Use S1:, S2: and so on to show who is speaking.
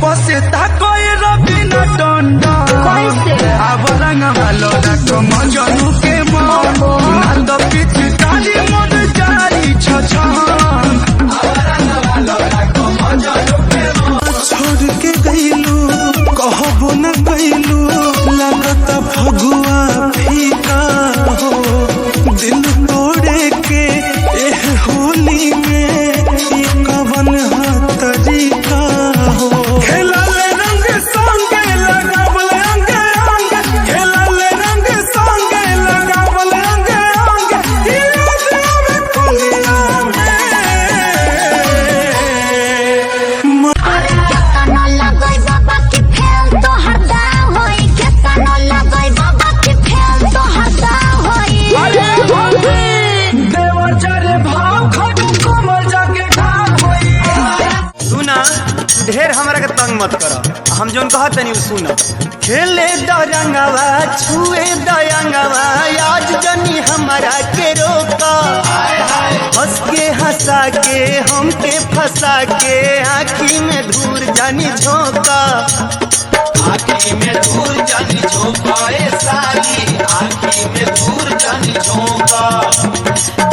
S1: पसेता कोई रबिना टंडा अब रंग वालो रखो मजनू के मन ना तो पीछे ताली मोर जारी छछन अब रंग वालो रखो मजनू के मन छोड़ के गइलू कहबो न गइलू लागत भगुआ फीका हो दिल तोड़े के एह होली में कवन तरीका हो खेलल रंग संगे लगावल अंग अंग खेलल रंग संगे लगावल अंग अंग याद आवे कुलिया
S2: ढेर हमरा के तंग मत कर हम जोन कहत नहीं सुन खेले दरंगवा छुए दयंगवा आज जनी हमरा के रोका हंस के हंसा के हमके फंसा के आँखी में धूर जानी झोंका आँखी में धूर जानी झोंका